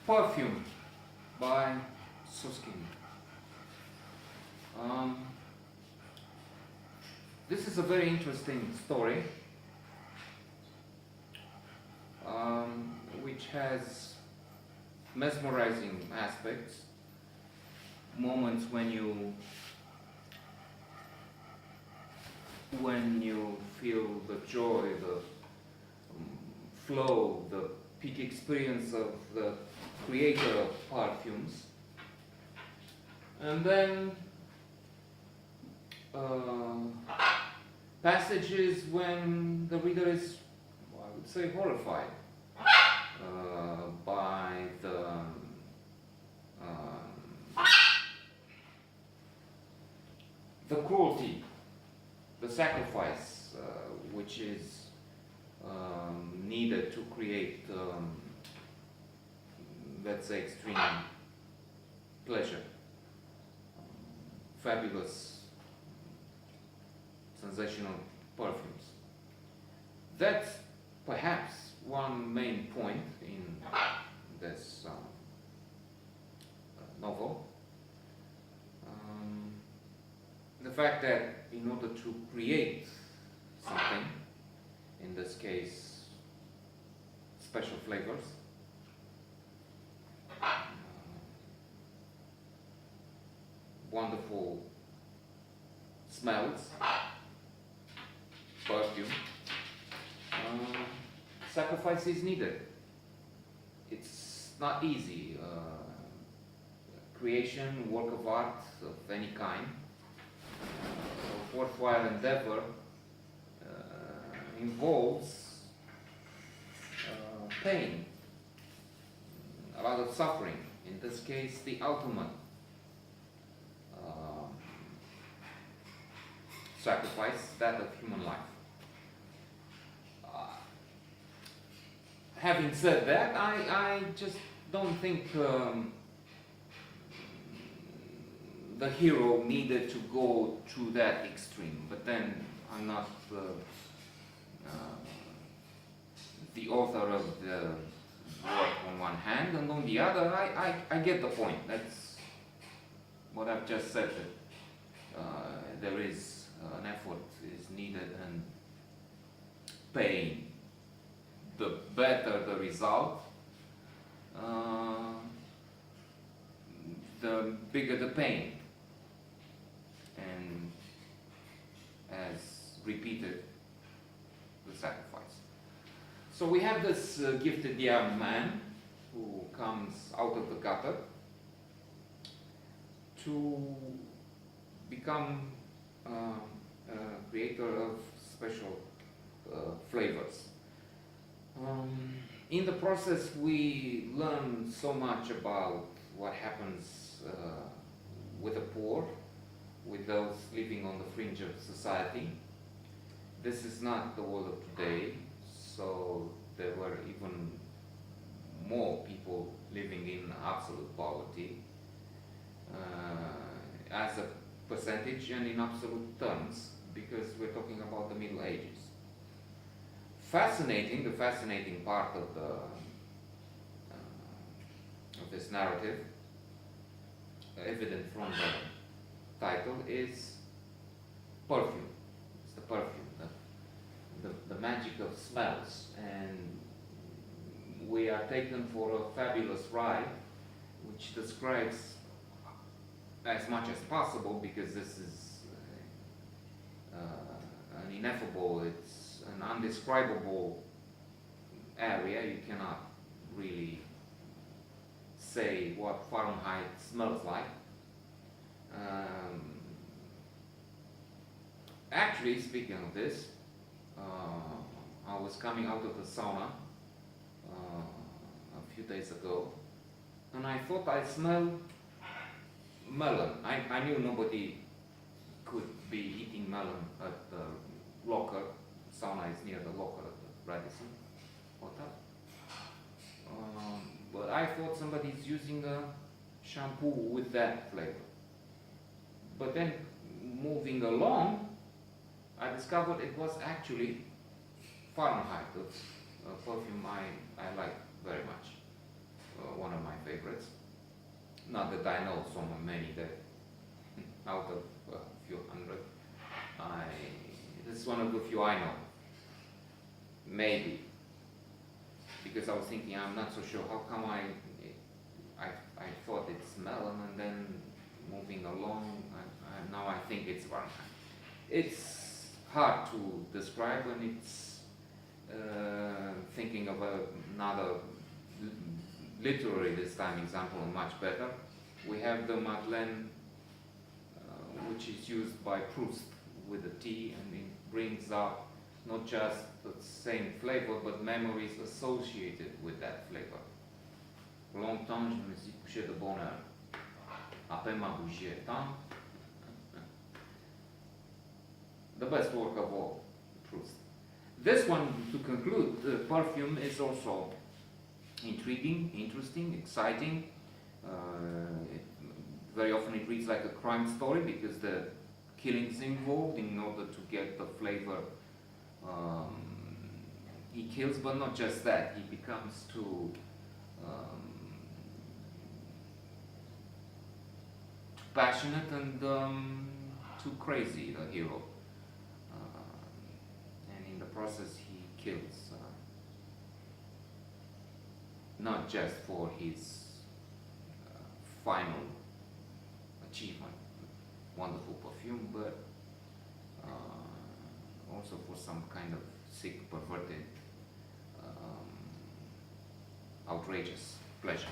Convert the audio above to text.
Perfume by Suskind. This is a very interesting story, which has mesmerizing aspects, moments when you feel the joy, the flow, the peak experience of the creator of perfumes, and then passages when the reader is, I would say, horrified by the cruelty, the sacrifice which is needed to create, let's say, extreme pleasure, fabulous, sensational perfumes. That's perhaps one main point in this novel. The fact that in order to create something, in this case special flavors, wonderful smells, perfume, sacrifice is needed. It's not easy. Creation, work of art of any kind, worthwhile endeavor involves pain, a lot of suffering. In this case, the ultimate sacrifice, that of human life. Having said that, I just don't think the hero needed to go to that extreme. But then I'm not the author of the work on one hand, and on the other, I get the point. That's what I've just said, that there is an effort is needed, and pain, the better the result, the bigger the pain, and as repeated, the sacrifice. So we have this gifted young man who comes out of the gutter to become a creator of special flavors. In the process, we learn so much about what happens with the poor, with those living on the fringe of society. This is not the world of today, so there were even more people living in absolute poverty as a percentage and in absolute terms, because we're talking about the Middle Ages. The fascinating part of this narrative, evident from the title, is perfume. It's the perfume, the magic of smells, and we are taken for a fabulous ride, which describes as much as possible, because this is an ineffable, it's an undescribable area. You cannot really say what Fahrenheit smells like. Actually, speaking of this, I was coming out of the sauna a few days ago, and I thought I smelled melon. I knew nobody could be eating melon at the locker. Sauna is near the locker at the Radisson Hotel. But I thought somebody's using a shampoo with that flavor. But then, moving along, I discovered it was actually Fahrenheit, a perfume I like very much. one of my favorites. Not that I know so many that out of a few hundred. This is one of the few I know. Maybe. Because I was thinking, I'm not so sure, how come I thought it's melon, and then moving along, now I think it's Varnheim. It's hard to describe, and it's thinking of another literary this time example, much better. We have the Madeleine, which is used by Proust with the tea, and it brings up not just the same flavor, but memories associated with that flavor. Longtemps, je me suis couché de bonne heure. À peine ma bougie étant. The best work of all, Proust. This one, to conclude, Perfume is also intriguing, interesting, exciting. Very often it reads like a crime story because the killing's involved in order to get the flavor he kills, but not just that, he becomes too passionate and too crazy, the hero. And in the process he kills, not just for his final achievement, wonderful perfume, but also for some kind of sick, perverted, outrageous pleasure.